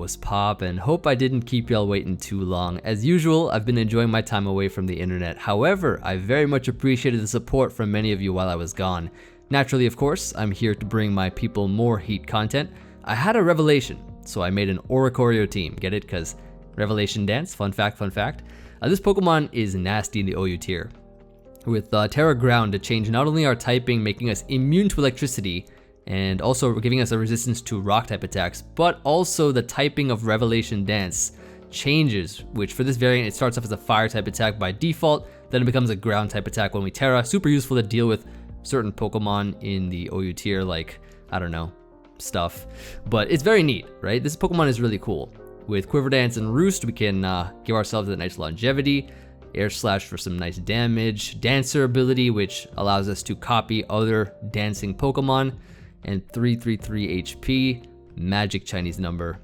Was poppin'? Hope I didn't keep y'all waiting too long. As usual, I've been enjoying my time away from the internet. However, I very much appreciated the support from many of you while I was gone. Naturally, of course, I'm here to bring my people more Heat content. I had a revelation, so I made an Oricorio team. Get it? Because Revelation Dance, fun fact, fun fact. This Pokemon is nasty in the OU tier. With Tera Ground to change not only our typing, making us immune to electricity, and also giving us a resistance to rock type attacks, but also the typing of Revelation Dance changes, which for this variant it starts off as a fire type attack by default, then it becomes a ground type attack when we Tera. Super useful to deal with certain Pokemon in the OU tier, like, I don't know, stuff. But it's very neat, right? This Pokemon is really cool. With Quiver Dance and Roost, we can give ourselves a nice longevity, Air Slash for some nice damage, Dancer ability, which allows us to copy other dancing Pokemon, and 333 HP, magic Chinese number.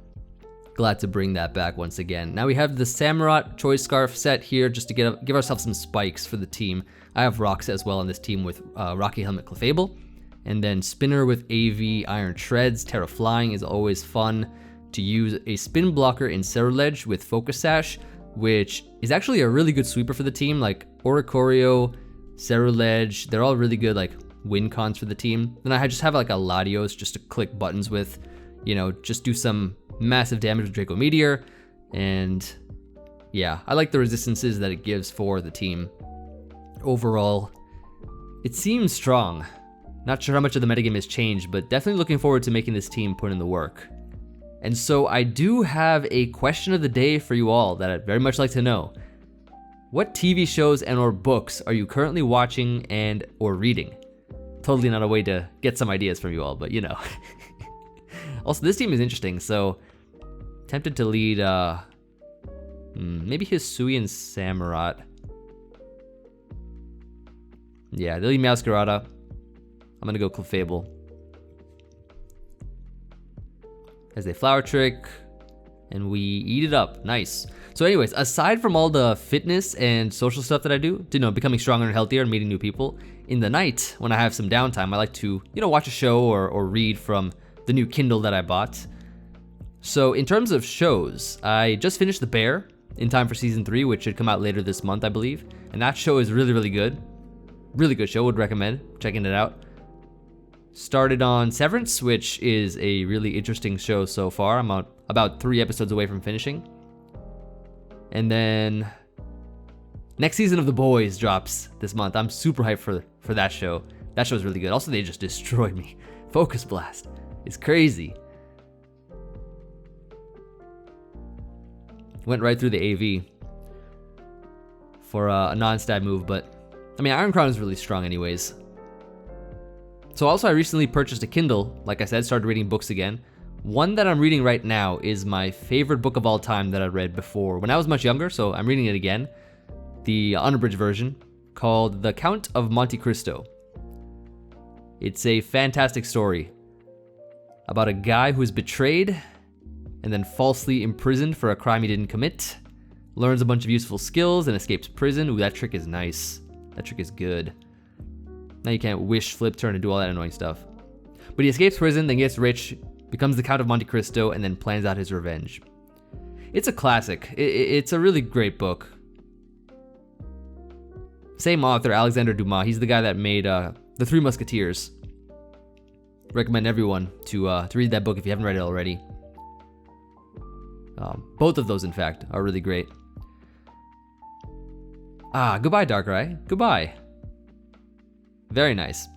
Glad to bring that back once again. Now we have the Samurott Choice Scarf set here just to give ourselves some spikes for the team. I have Rocks as well on this team with Rocky Helmet Clefable, and then Spinner with AV Iron Treads. Tera Flying is always fun to use. A Spin Blocker in Ceruledge with Focus Sash, which is actually a really good sweeper for the team. Like Oricorio, Ceruledge, they're all really good like win cons for the team. Then I just have like a Latios just to click buttons with, you know, just do some massive damage with Draco Meteor. And yeah, I like the resistances that it gives for the team. Overall, it seems strong. Not sure how much of the metagame has changed, but definitely looking forward to making this team put in the work. And so I do have a question of the day for you all that I'd very much like to know. What TV shows and or books are you currently watching and or reading? Totally not a way to get some ideas from you all, but you know. Also, this team is interesting, so tempted to lead maybe Hisuian Samurott. Yeah, they'll lead Meowscarada. I'm gonna go Clefable. As a Flower Trick, and we eat it up. Nice. So anyways, aside from all the fitness and social stuff that I do, you know, becoming stronger and healthier and meeting new people, in the night, when I have some downtime, I like to, you know, watch a show or read from the new Kindle that I bought. So in terms of shows, I just finished The Bear in time for season 3, which should come out later this month, I believe. And that show is really, really good. Really good show, would recommend checking it out. Started on Severance, which is a really interesting show so far. I'm about 3 episodes away from finishing. And then next season of The Boys drops this month. I'm super hyped for that show. That show is really good. Also, they just destroyed me. Focus Blast is crazy. Went right through the AV for a non-stab move, but I mean, Iron Crown is really strong anyways. So also I recently purchased a Kindle, like I said, started reading books again. One that I'm reading right now is my favorite book of all time that I read before when I was much younger, so I'm reading it again. The unabridged version, called The Count of Monte Cristo. It's a fantastic story about a guy who is betrayed and then falsely imprisoned for a crime he didn't commit, learns a bunch of useful skills and escapes prison. Ooh, that trick is nice. That trick is good. Now you can't wish, flip, turn, and do all that annoying stuff. But he escapes prison, then gets rich, becomes the Count of Monte Cristo, and then plans out his revenge. It's a classic. It's a really great book. Same author, Alexandre Dumas. He's the guy that made The Three Musketeers. Recommend everyone to read that book if you haven't read it already. Both of those, in fact, are really great. Goodbye, Darkrai. Goodbye. Very nice.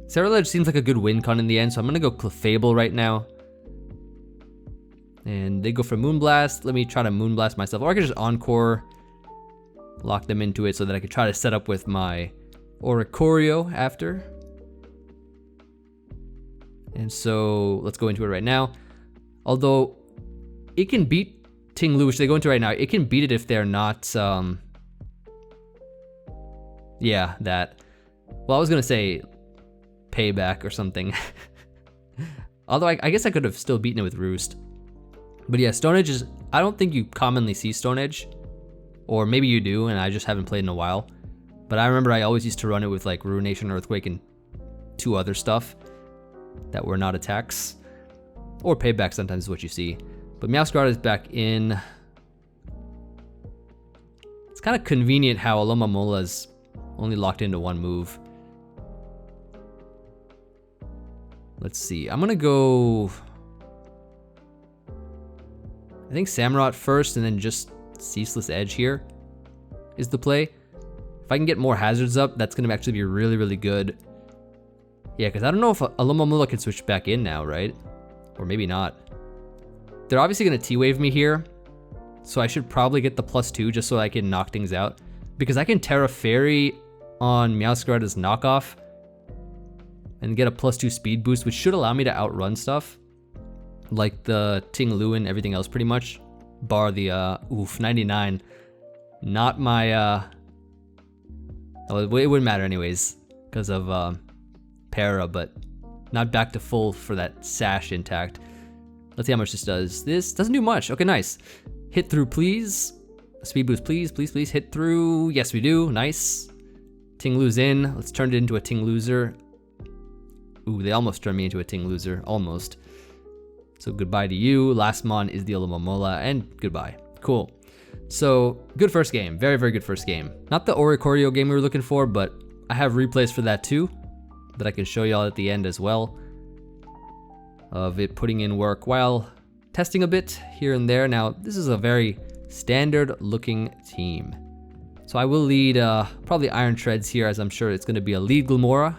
Ceruledge seems like a good win con in the end, so I'm gonna go Clefable right now. And they go for Moonblast. Let me try to Moonblast myself, or I could just Encore, lock them into it so that I could try to set up with my Oricorio after. And so let's go into it right now. Although it can beat Ting-Lu, which they go into right now. It can beat it if they're not, yeah, that. Well, I was gonna say Payback or something. Although I guess I could have still beaten it with Roost. But yeah, Stone Edge is, I don't think you commonly see Stone Edge. Or maybe you do, and I just haven't played in a while. But I remember I always used to run it with like Ruination, Earthquake, and 2 other stuff that were not attacks. Or payback sometimes is what you see. But Scarlet is back in. It's kind of convenient how Alomomola is only locked into one move. Let's see. I'm gonna go. I think Samurott first, and then just Ceaseless Edge here is the play. If I can get more hazards up, that's gonna actually be really, really good. Yeah, because I don't know if Alomomola can switch back in now, right? Or maybe not. They're obviously gonna T-Wave me here, so I should probably get the +2 just so I can knock things out. Because I can Tera Fairy on Meowscarlet's knockoff and get a +2 speed boost, which should allow me to outrun stuff. Like the Ting Lu and everything else pretty much. Bar the, 99. Not my, oh, it wouldn't matter anyways, because of, Para, but not back to full for that Sash intact. Let's see how much this does. This doesn't do much. Okay, nice. Hit through, please. Speed boost, please, please, please. Hit through. Yes, we do. Nice. Ting Lu's in. Let's turn it into a Ting Loser. Ooh, they almost turned me into a Ting Loser. Almost. So goodbye to you. Last mon is the Alomomola, and goodbye. Cool. So, good first game. Very, very good first game. Not the Oricorio game we were looking for, but I have replays for that too, that I can show y'all at the end as well, of it putting in work while testing a bit here and there. Now, this is a very standard looking team. So I will lead probably Iron Treads here, as I'm sure it's going to be a lead Glamora.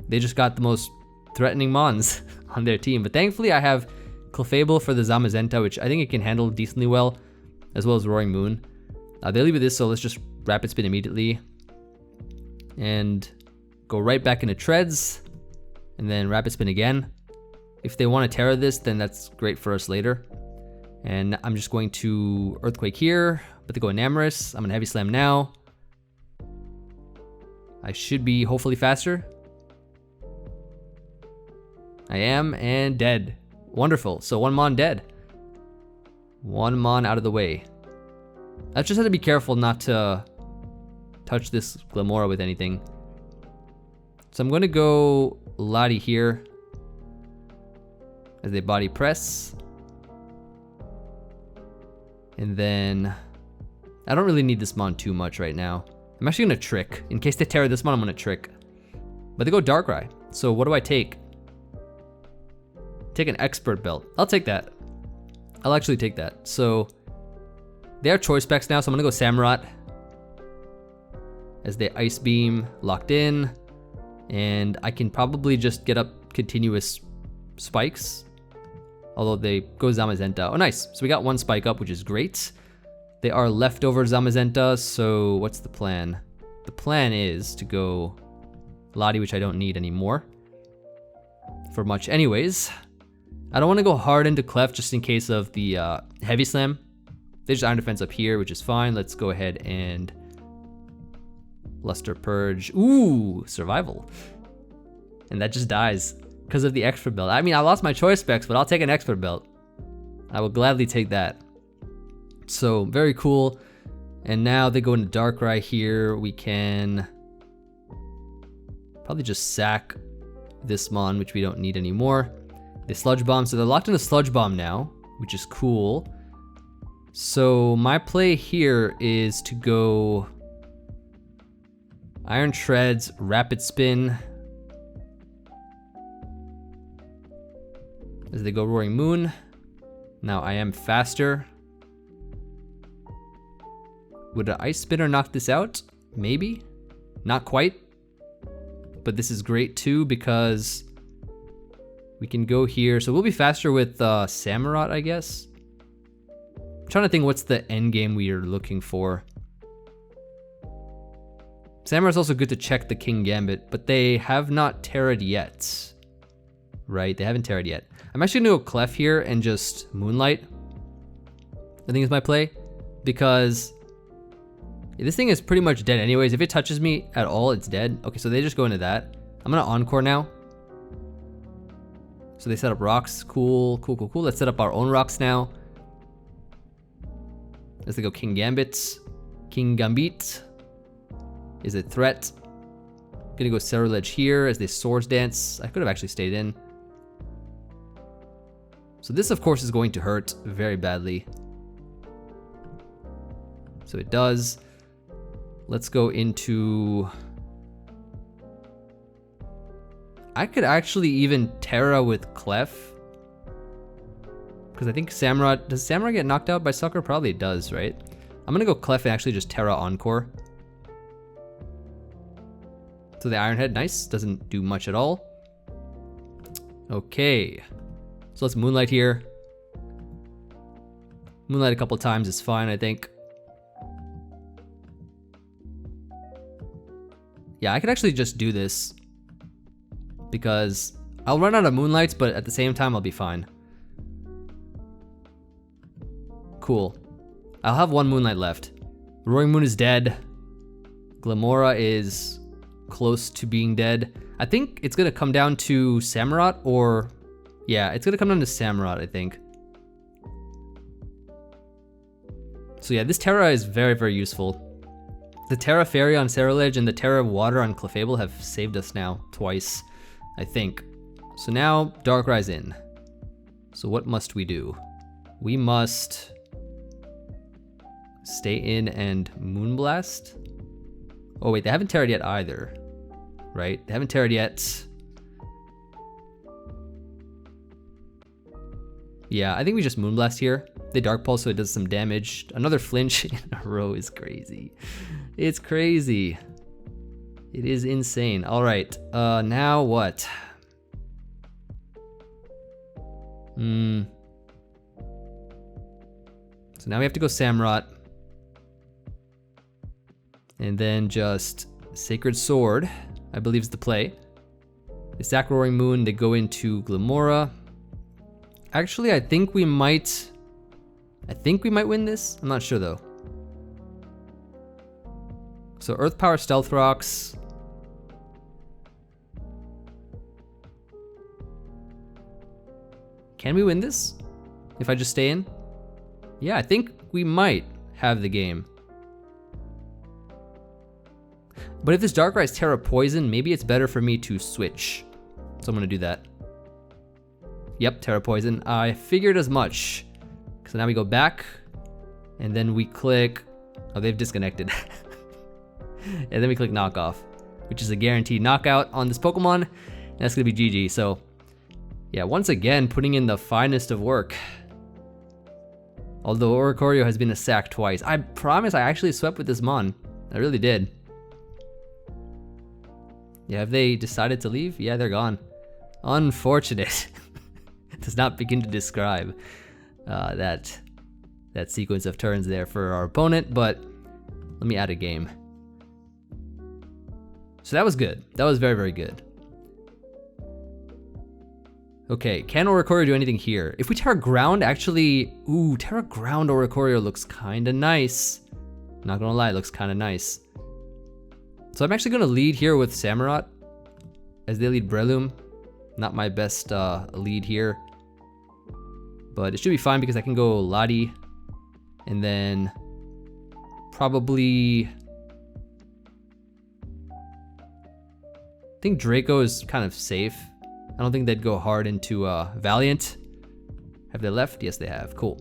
They just got the most threatening mons on their team. But thankfully I have Clefable for the Zamazenta, which I think it can handle decently well, as well as Roaring Moon. They leave with this, so let's just Rapid Spin immediately. And go right back into Treads, and then Rapid Spin again. If they want to Tera this, then that's great for us later. And I'm just going to Earthquake here, but they go Enamorous. I'm gonna Heavy Slam now. I should be hopefully faster. I am, and dead. Wonderful, so one mon dead. One mon out of the way. I just have to be careful not to touch this Glamora with anything. So I'm gonna go Lati here as they body press. And then, I don't really need this mon too much right now. I'm actually gonna Trick. In case they Tera this mon, I'm gonna Trick. But they go Darkrai. So what do I take? Take an Expert Belt. I'll take that. I'll actually take that. So they are choice specs now, so I'm gonna go Samurott as they Ice Beam locked in. And I can probably just get up continuous spikes. Although they go Zamazenta. Oh, nice. So we got one spike up, which is great. They are leftover Zamazenta, so what's the plan? The plan is to go Lati, which I don't need anymore for much anyways. I don't want to go hard into Clef just in case of the Heavy Slam. They just Iron Defense up here, which is fine. Let's go ahead and Luster Purge. Ooh, Survival. And that just dies because of the Expert Belt. I mean, I lost my choice specs, but I'll take an Expert Belt. I will gladly take that. So, very cool. And now they go into Darkrai here. We can probably just sack this mon, which we don't need anymore. They Sludge Bomb, so they're locked in a Sludge Bomb now, which is cool. So my play here is to go Iron Treads, Rapid Spin, as they go Roaring Moon. Now I am faster. Would an Ice Spinner knock this out? Maybe. Not quite. But this is great too because we can go here. So we'll be faster with Samurott, I guess. I'm trying to think what's the end game we are looking for. Samurott's also good to check the King Gambit, but they have not Terra'd yet. Right, they haven't Terra'd yet. I'm actually gonna go Clef here and just Moonlight, I think is my play, because this thing is pretty much dead anyways. If it touches me at all, it's dead. Okay, so they just go into that. I'm gonna Encore now. So they set up rocks. Cool, cool, cool, cool. Let's set up our own rocks now. As they go King Gambit. King Gambit is a threat. Gonna go Ceruledge here as they Swords Dance. I could have actually stayed in. So this, of course, is going to hurt very badly. So it does. Let's go into... I could actually even Tera with Clef. Because I think Samurott... Does Samurott get knocked out by Sucker? Probably it does, right? I'm going to go Clef and actually just Tera Encore. So the Iron Head, nice. Doesn't do much at all. Okay. So let's Moonlight here. Moonlight a couple times is fine, I think. Yeah, I could actually just do this. Because I'll run out of Moonlights, but at the same time, I'll be fine. Cool. I'll have one Moonlight left. Roaring Moon is dead. Glamora is close to being dead. I think it's gonna come down to Samurott or... Yeah, it's gonna come down to Samurott, I think. So yeah, this Tera is very, very useful. The Tera Fairy on Ceruledge and the Tera Water on Clefable have saved us now twice, I think. So now, Darkrai in. So what must we do? We must stay in and Moonblast. Oh wait, they haven't Terra'd yet either, right? They haven't Terra'd yet. Yeah, I think we just Moonblast here. They Dark Pulse so it does some damage. Another flinch in a row is crazy. It's crazy. It is insane. All right, now what? So now we have to go Samurott. And then just Sacred Sword, I believe is the play. They sack Roaring Moon, they go into Glamora. Actually, I think we might win this. I'm not sure though. So Earth Power Stealth Rocks. Can we win this? If I just stay in? Yeah, I think we might have the game. But if this Darkrai's Tera Poison, maybe it's better for me to switch. So I'm gonna do that. Yep, Tera Poison. I figured as much. So now we go back, and then we click, oh, they've disconnected. And then we click Knock Off, which is a guaranteed knockout on this Pokemon. And that's gonna be GG, so yeah, once again, putting in the finest of work. Although Oricorio has been a sack twice. I promise I actually swept with this Mon. I really did. Yeah, have they decided to leave? Yeah, they're gone. Unfortunate. Does not begin to describe that sequence of turns there for our opponent, but let me add a game. So that was good. That was very, very good. Okay, can Oricorio do anything here? If we Tera Ground, actually, ooh, Tera Ground Oricorio looks kinda nice. Not gonna lie, it looks kinda nice. So I'm actually gonna lead here with Samurott as they lead Breloom. Not my best lead here, but it should be fine because I can go Lati and then probably, I think Draco is kind of safe. I don't think they'd go hard into Valiant. Have they left? Yes, they have. Cool.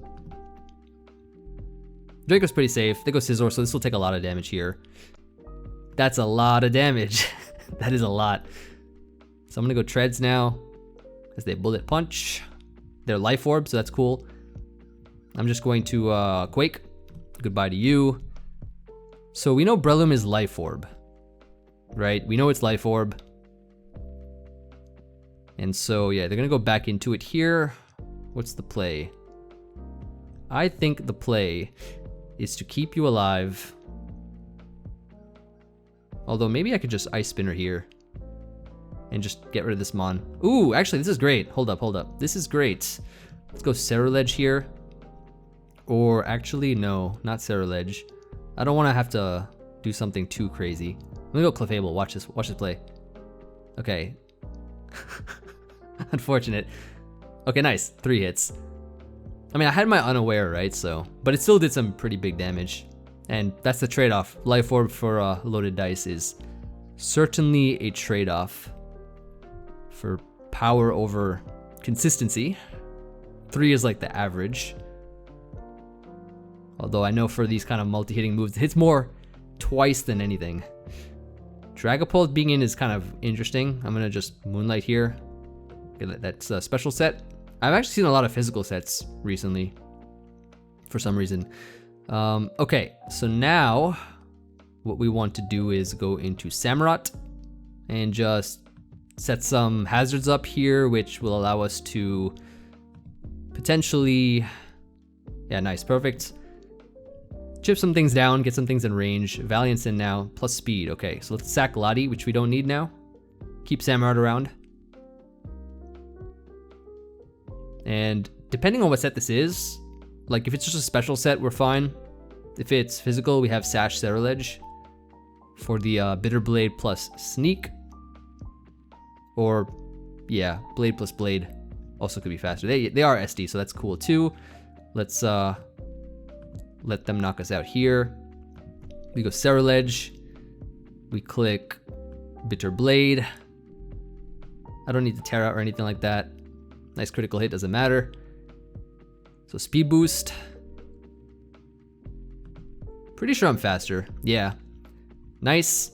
Draco's pretty safe. They go Scizor, so this will take a lot of damage here. That's a lot of damage. That is a lot. So I'm gonna go Treads now as they Bullet Punch. They're Life Orb, so that's cool. I'm just going to Quake. Goodbye to you. So we know Breloom is Life Orb, right? We know it's Life Orb. And so, yeah, they're gonna go back into it here. What's the play? I think the play is to keep you alive. Although maybe I could just Ice Spinner here and just get rid of this Mon. Ooh, actually, this is great. Hold up, hold up. This is great. Let's go Ceruledge here. Or actually, no, not Ceruledge. I don't want to have to do something too crazy. I'm gonna go Clefable. Watch this play. Okay. Unfortunate. Okay, nice. 3 hits. I mean, I had my Unaware, right? So, but it still did some pretty big damage. And that's the trade-off. Life Orb for loaded dice is certainly a trade-off for power over consistency. 3 is like the average. Although I know for these kind of multi-hitting moves, it hits more twice than anything. Dragapult being in is kind of interesting. I'm gonna just Moonlight here. Okay, that's a special set. I've actually seen a lot of physical sets recently, for some reason. Okay, so now what we want to do is go into Samurott and just set some hazards up here, which will allow us to potentially, yeah, nice, perfect. Chip some things down, get some things in range. Valiant's in now, plus speed. Okay, so let's sack Lati, which we don't need now. Keep Samurott around. And depending on what set this is, like if it's just a special set, we're fine. If it's physical, we have Sash Ceruledge for the Bitter Blade plus Sneak. Or, yeah, Blade plus Blade also could be faster. They are SD, so that's cool too. Let's let them knock us out here. We go Ceruledge. We click Bitter Blade. I don't need the Tera or anything like that. Nice critical hit, doesn't matter. So speed boost. Pretty sure I'm faster. Yeah. Nice.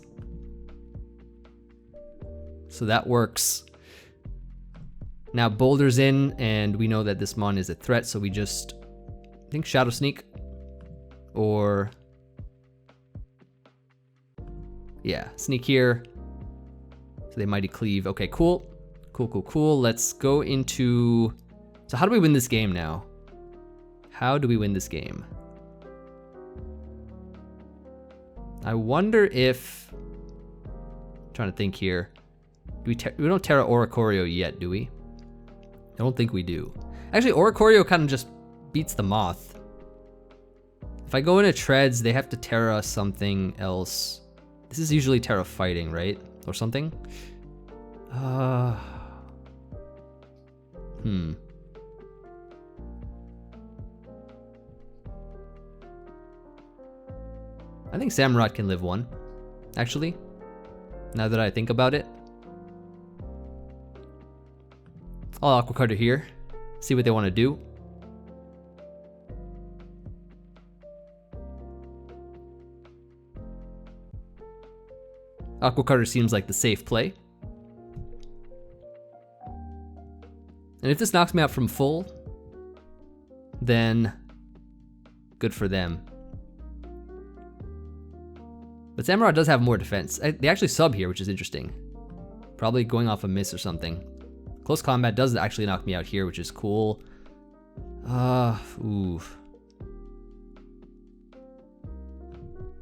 So that works. Now Boulder's in, and we know that this mon is a threat, so we just, I think Shadow Sneak. Or, yeah, Sneak here. So they Mighty Cleave. Okay, cool. Cool. Let's go into, so how do we win this game now? How do we win this game? I wonder if, I'm trying to think here. We don't Tera Oricorio yet, do we? I don't think we do. Actually, Oricorio kind of just beats the Moth. If I go into Treads, they have to Tera something else. This is usually Tera Fighting, right? Or something? I think Samurott can live one, actually, now that I think about it. I'll Aqua Cutter here, see what they want to do. Aqua Cutter seems like the safe play. And if this knocks me out from full, then good for them. But Samurott does have more defense. They actually sub here, which is interesting. Probably going off a miss or something. Close combat does actually knock me out here, which is cool. Oof.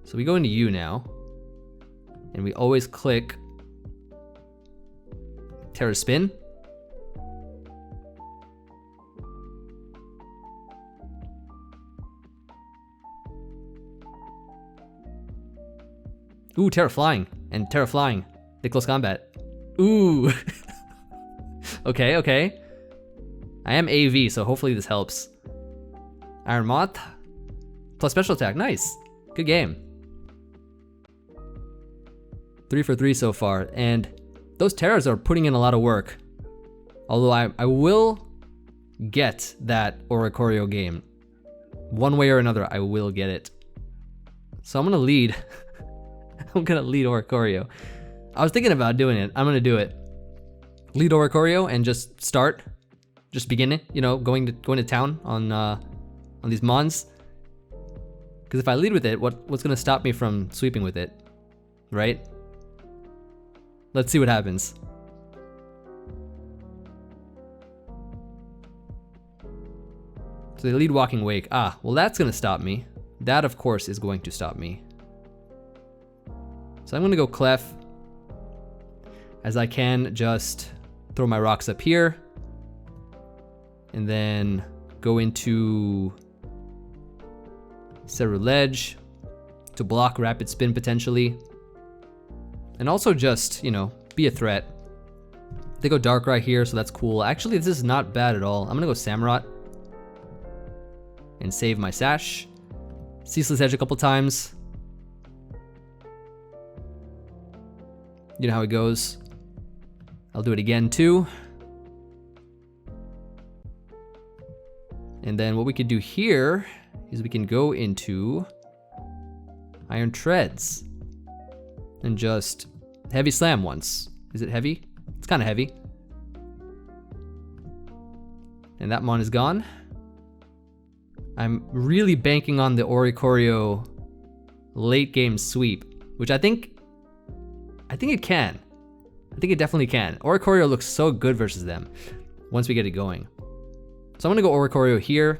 So we go into you now. And we always click Tera Spin. Ooh, Tera Flying. And Tera Flying. They close combat. Ooh. Okay. I am AV, so hopefully this helps. Iron Moth. Plus special attack. Nice. Good game. 3 for 3 so far. And those Teras are putting in a lot of work. Although I will get that Oricorio game. One way or another, I will get it. So I'm gonna lead. I'm gonna lead Oricorio. I was thinking about doing it. I'm gonna do it. Lead Oricorio and just start. Just begin it, you know, going to town on these mons. Because if I lead with it, what's gonna stop me from sweeping with it? Right? Let's see what happens. So they lead Walking Wake. Ah, well that's gonna stop me. That of course is going to stop me. So I'm gonna go Clef, as I can just throw my rocks up here, and then go into Ceruledge to block Rapid Spin potentially, and also just, you know, be a threat. They go Darkrai here, so that's cool. Actually, this is not bad at all. I'm gonna go Samurott and save my Sash. Ceaseless Edge a couple times. You know how it goes. I'll do it again too. And then what we could do here is we can go into Iron Treads and just heavy slam once. Is it heavy? It's kind of heavy. And that mon is gone. I'm really banking on the Oricorio late game sweep, which I think it can. I think it definitely can. Oricorio looks so good versus them once we get it going. So I'm gonna go Oricorio here.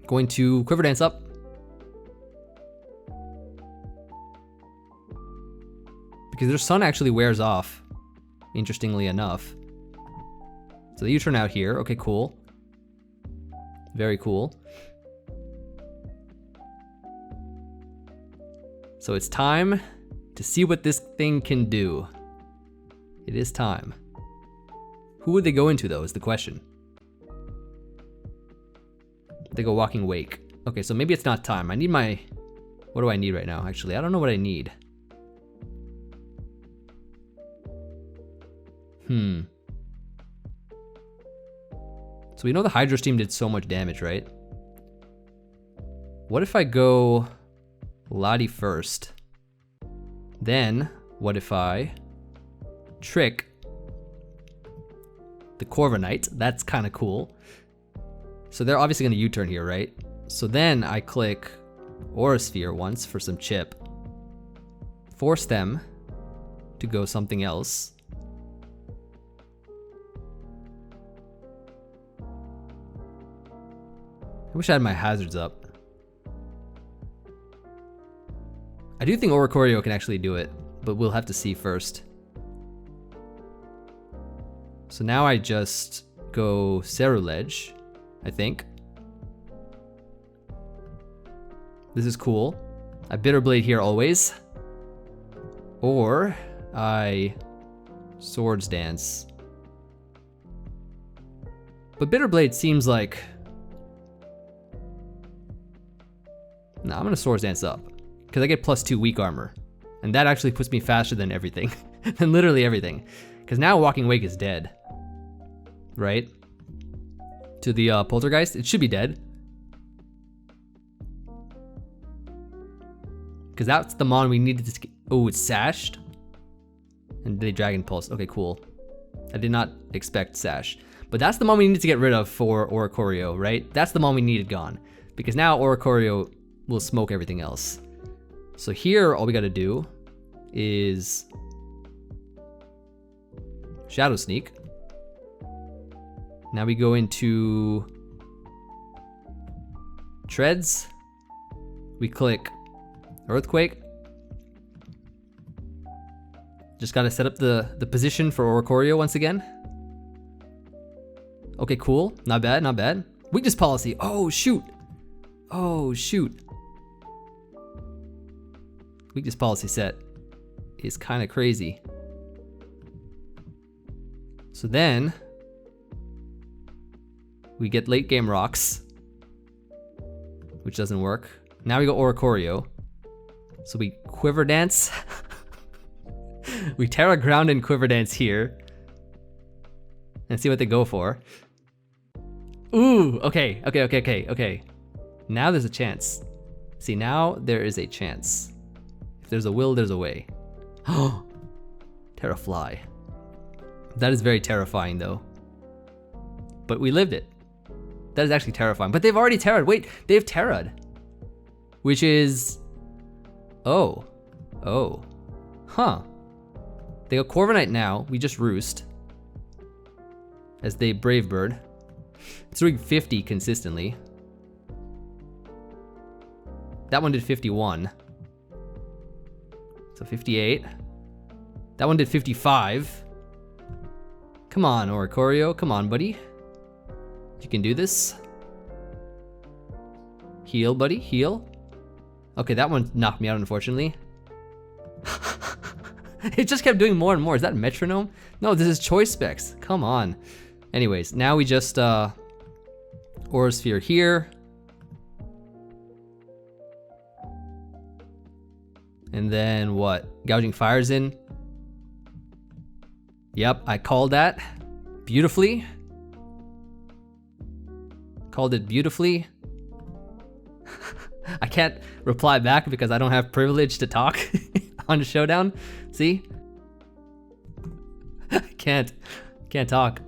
Going to Quiver Dance up. Because their sun actually wears off, interestingly enough. So the U-turn out here, okay, cool. Very cool. So it's time to see what this thing can do. It is time. Who would they go into though, is the question. They go Walking Wake. Okay, so maybe it's not time. I need my, what do I need right now? Actually, I don't know what I need. So we know the Hydro Steam did so much damage, right? What if I go Lati first? Then, what if I trick the Corviknight? That's kind of cool. So they're obviously gonna U-turn here, right? So then I click Aura Sphere once for some chip. Force them to go something else. I wish I had my hazards up. I do think Oricorio can actually do it, but we'll have to see first. So now I just go Ceruledge, I think. This is cool. I Bitter Blade here always. Or I Swords Dance. But Bitter Blade seems like... No, I'm gonna Swords Dance up. Because I get +2 weak armor. And that actually puts me faster than everything. Than literally everything. Because now Walking Wake is dead. Right? To the Poltergeist, it should be dead. Because that's the mon we needed to... Oh, it's Sashed. And they Dragon Pulse. Okay, cool. I did not expect Sash. But that's the mon we needed to get rid of for Oricorio, right? That's the mon we needed gone. Because now Oricorio will smoke everything else. So here, all we gotta do is Shadow Sneak. Now we go into Treads. We click Earthquake. Just gotta set up the position for Oricorio once again. Okay, cool. Not bad, not bad. Weakness Policy. Oh, shoot. Oh, shoot. Weakness Policy set is kind of crazy. So then we get late game rocks, which doesn't work. Now we go Oricorio. So we Quiver Dance. We Tera Ground and Quiver Dance here. And see what they go for. Ooh, okay. Now there's a chance. See, now there is a chance. If there's a will, there's a way. Oh, Tera Fly. That is very terrifying though. But we lived it. That is actually terrifying. But they've already Tera'd. Wait, they've Tera'd. Which is... Oh. Huh. They go Corviknight now. We just Roost. As they Brave Bird. It's doing 50 consistently. That one did 51. So 58. That one did 55. Come on, Oricorio. Come on, buddy. You can do this. Heal, buddy. Heal. Okay, that one knocked me out, unfortunately. It just kept doing more and more. Is that metronome? No, this is choice specs. Come on. Anyways, now we just Aura Sphere here. And then what? Gouging Fires in. Yep, I called that beautifully. Called it beautifully. I can't reply back because I don't have privilege to talk on Showdown. See? I can't talk.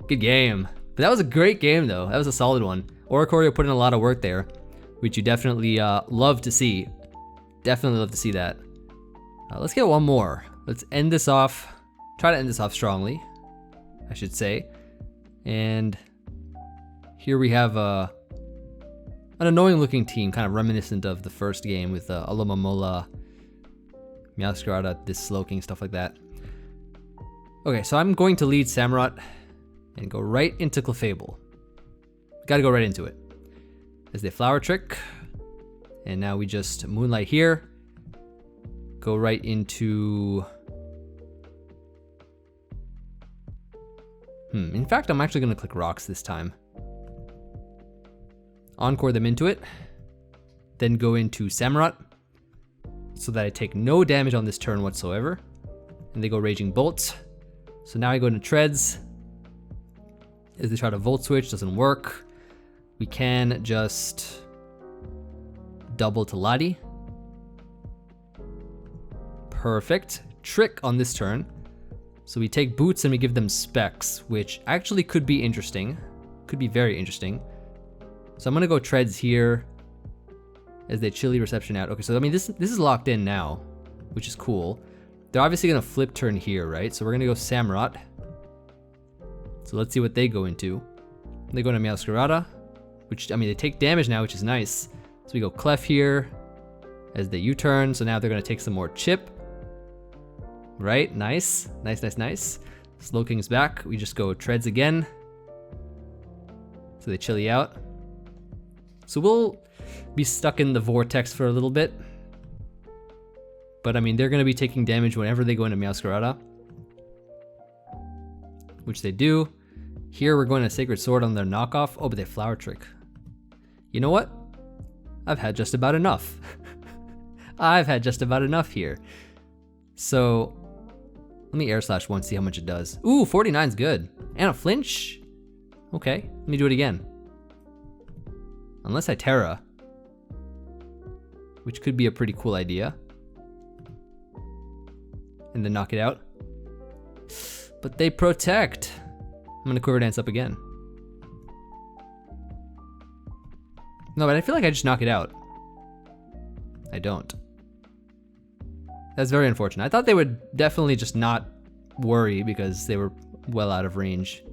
Good game. But that was a great game though. That was a solid one. Oricorio put in a lot of work there, which you definitely love to see. Definitely love to see that. Let's get one more. Let's end this off. Try to end this off strongly, I should say. And here we have an annoying looking team, kind of reminiscent of the first game with Alomomola, Meowscarlet, this Slowking, stuff like that. Okay, so I'm going to lead Samurott and go right into Clefable. Gotta go right into it. As they Flower Trick, and now we just Moonlight here. Go right into... In fact, I'm actually gonna click Rocks this time. Encore them into it. Then go into Samurott, so that I take no damage on this turn whatsoever. And they go Raging Bolt. So now I go into Treads. As they try to Volt Switch, doesn't work. We can just double to Lati. Perfect. Trick on this turn. So we take Boots and we give them Specs, which actually could be interesting. Could be very interesting. So I'm gonna go Treads here as they Chilly Reception out. Okay, so I mean this is locked in now, which is cool. They're obviously gonna flip turn here, right? So we're gonna go Samurott. So let's see what they go into. They go into Meowscarlet, which, I mean, they take damage now, which is nice. So we go Clef here as they U-turn. So now they're gonna take some more chip. Right, nice. Nice. Slowking's back. We just go Treads again. So they Chilly out. So we'll be stuck in the Vortex for a little bit. But I mean, they're gonna be taking damage whenever they go into Meowscarlet, which they do. Here we're going to Sacred Sword on their knockoff. Oh, but they Flower Trick. You know what? I've had just about enough. I've had just about enough here. So let me Air Slash once, see how much it does. Ooh, 49's good. And a flinch? Okay, let me do it again. Unless I Tera, which could be a pretty cool idea. And then knock it out. But they protect. I'm gonna Quiver Dance up again. No, but I feel like I just knock it out. I don't. That's very unfortunate. I thought they would definitely just not worry because they were well out of range.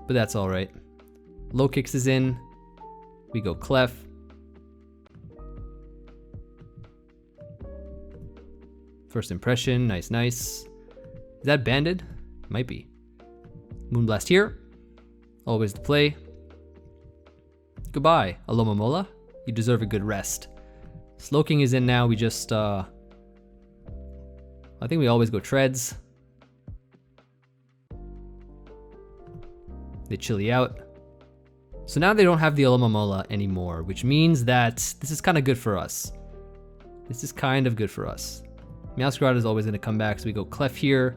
But that's all right. Low Kicks is in. We go Clef. First Impression, nice. Is that banded? Might be. Moonblast here. Always the play. Goodbye, Alomomola. You deserve a good rest. Slowking is in now. We just, I think we always go Treads. They Chilly out. So now they don't have the Alomomola anymore, which means that this is kind of good for us. This is kind of good for us. Meowscarlet is always going to come back, so we go Clef here.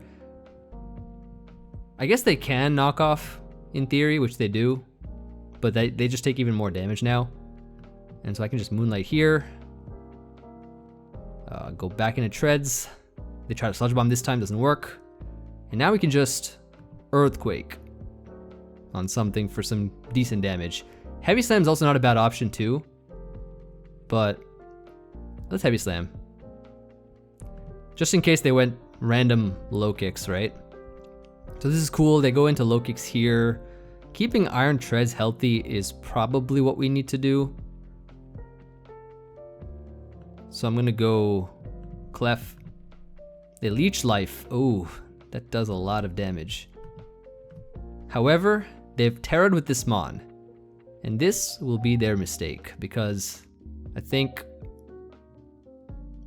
I guess they can knock off in theory, which they do, but they just take even more damage now. And so I can just Moonlight here. Go back into Treads. They try to Sludge Bomb this time, doesn't work. And now we can just Earthquake on something for some decent damage. Heavy Slam's also not a bad option too, but let's Heavy Slam. Just in case they went random Low Kicks, right? So this is cool. They go into Low Kicks here. Keeping Iron Treads healthy is probably what we need to do. So I'm gonna go Clef. They Leech Life. Oh, that does a lot of damage. However, they've Terra'd with this Mon. And this will be their mistake because I think...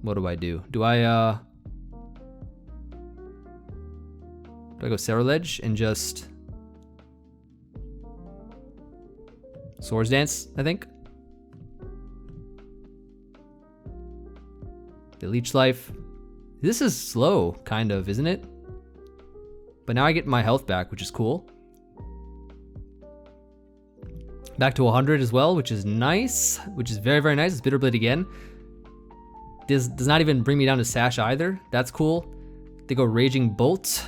What do? Do I go Ceruledge and just Swords Dance, I think? The Leech Life. This is slow, kind of, isn't it? But now I get my health back, which is cool. Back to 100 as well, which is nice, which is very, very nice. It's Bitterblade again. This does not even bring me down to Sash either. That's cool. They go Raging Bolt,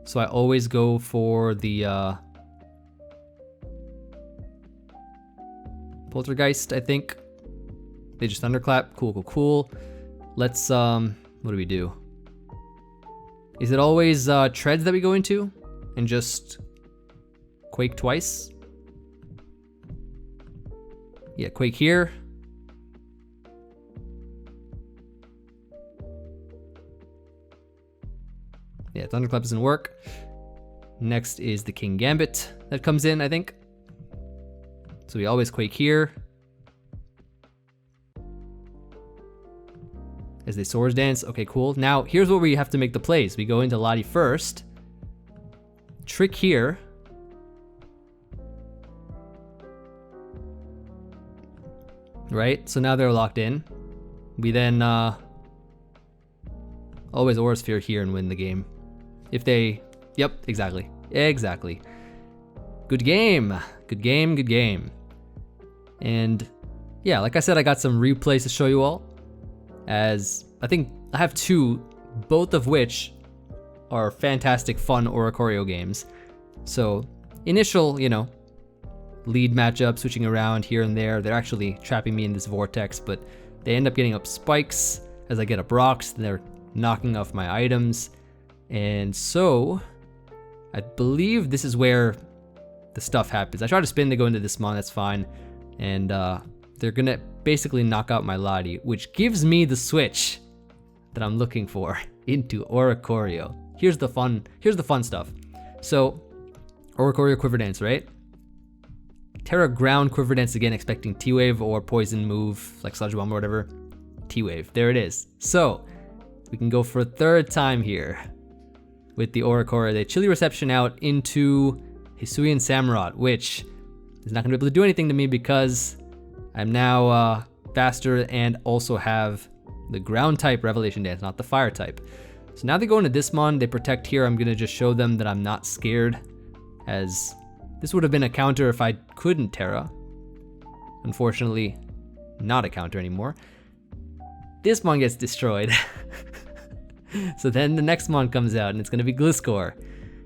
so I always go for the Poltergeist, I think. They just Thunderclap. Cool, cool, cool. Let's, what do we do? Is it always Treads that we go into? And just Quake twice? Yeah, Quake here. Yeah, Thunderclap doesn't work. Next is the King Gambit that comes in, I think. So we always Quake here. As they Swords Dance. Okay, cool. Now, here's where we have to make the plays. We go into Lati first. Trick here. Right? So now they're locked in. We then always Aura Sphere here and win the game. If they... Yep, exactly. Exactly. Good game. Good game, good game. And yeah, like I said, I got some replays to show you all. As I think I have two, both of which are fantastic, fun Oricorio games. So initial, you know, lead matchup, switching around here and there. They're actually trapping me in this vortex, but they end up getting up spikes as I get up rocks. They're knocking off my items. And so I believe this is where the stuff happens. I try to spin to go into this mon, that's fine. And they're gonna basically knock out my Lati, which gives me the switch that I'm looking for into Oricorio. Here's the fun stuff. So Oricorio Quiver Dance, right? Tera ground Quiver Dance again, expecting T-Wave or poison move, like Sludge Bomb or whatever. T-Wave, there it is. So we can go for a third time here with the Oricorio. They Chilly Reception out into Hisuian Samurott, which is not gonna be able to do anything to me because I'm now faster and also have the ground type Revelation Dance, not the fire type. So now they go into this mon, they protect here. I'm gonna just show them that I'm not scared, as this would have been a counter if I couldn't Tera. Unfortunately, not a counter anymore. This mon gets destroyed. So then the next mon comes out and it's gonna be Gliscor.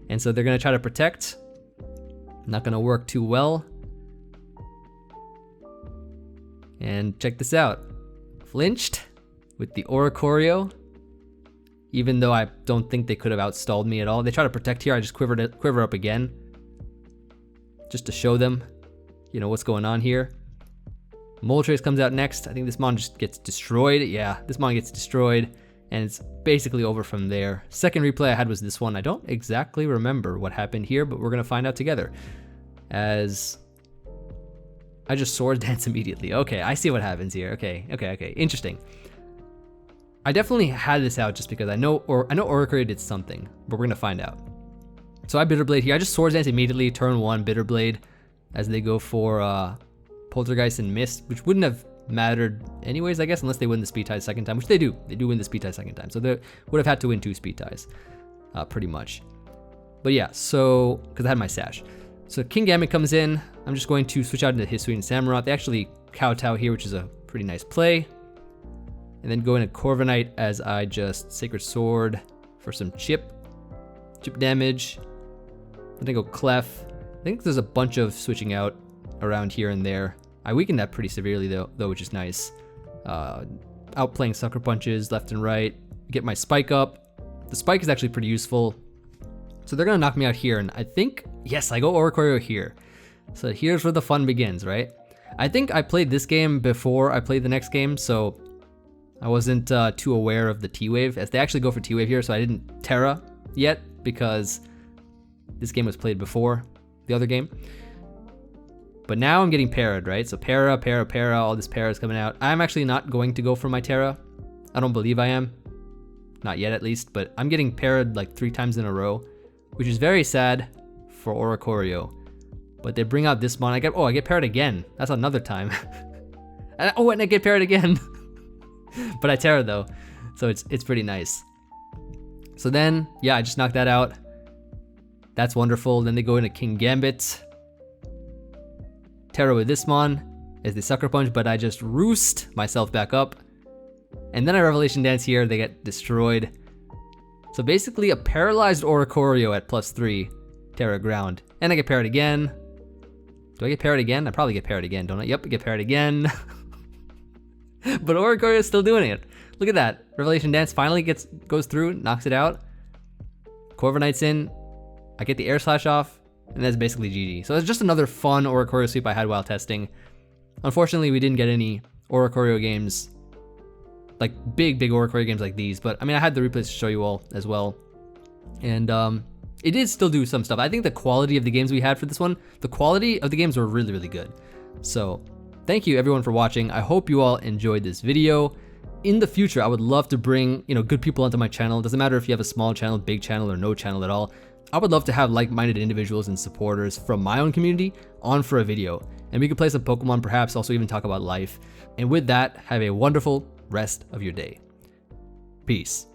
And so they're gonna try to protect. Not gonna work too well. And check this out. Flinched with the Oricorio. Even though I don't think they could have outstalled me at all. They try to protect here, I just quiver up again. Just to show them, you know, what's going on here. Moltres comes out next. I think this mon just gets destroyed. Yeah, this mon gets destroyed. And it's basically over from there. Second replay I had was this one. I don't exactly remember what happened here, but we're gonna find out together. As I just Swords Dance immediately. Okay, I see what happens here. Okay, interesting. I definitely had this out just because I know Oricorio did something, but we're gonna find out. So I Bitterblade here. I just Swords Dance immediately, turn one, Bitterblade, as they go for Poltergeist and Mist, which wouldn't have mattered anyways, I guess, unless they win the speed ties second time, which they do. They do win the speed ties second time, so they would have had to win 2 speed ties, pretty much. But yeah, so, because I had my Sash. So King Gambit comes in. I'm just going to switch out into Hisuian Samurott. They actually kowtow here, which is a pretty nice play. And then go into Corviknight as I just Sacred Sword for some chip damage. Then I go Clef. I think there's a bunch of switching out around here and there. I weakened that pretty severely though, which is nice. Outplaying Sucker Punches left and right. Get my Spike up. The Spike is actually pretty useful. So they're gonna knock me out here, and I think, yes, I go Oricorio here. So here's where the fun begins, right? I think I played this game before I played the next game, so I wasn't too aware of the T-Wave, as they actually go for T-Wave here, so I didn't Tera yet, because this game was played before the other game. But now I'm getting parried, right? So para, all this para is coming out. I'm actually not going to go for my Tera. I don't believe I am. Not yet, at least, but I'm getting parried like 3 times in a row, which is very sad for Oricorio. But they bring out this mon. I get parried again. That's another time. And I get parried again. But I Tera though, so it's pretty nice. So then, yeah, I just knocked that out. That's wonderful. Then they go into King Gambit. Tera with this mon is the Sucker Punch, but I just roost myself back up. And then I Revelation Dance here, they get destroyed. So basically a paralyzed Oricorio at +3, Tera ground. And I get parried again. Do I get parried again? I probably get parried again, don't I? Yep, I get parried again. But Oricorio is still doing it. Look at that. Revelation Dance finally goes through, knocks it out. Quiver Knight's in. I get the air slash off, and that's basically GG. So it's just another fun Oricorio sweep I had while testing. Unfortunately, we didn't get any Oricorio games, like big Oricorio games like these, but I mean, I had the replays to show you all as well. And it did still do some stuff. I think the quality of the games we had for this one, the quality of the games were really, really good. So thank you everyone for watching. I hope you all enjoyed this video. In the future, I would love to bring, good people onto my channel. It doesn't matter if you have a small channel, big channel, or no channel at all. I would love to have like-minded individuals and supporters from my own community on for a video. And we could play some Pokemon, perhaps also even talk about life. And with that, have a wonderful rest of your day. Peace.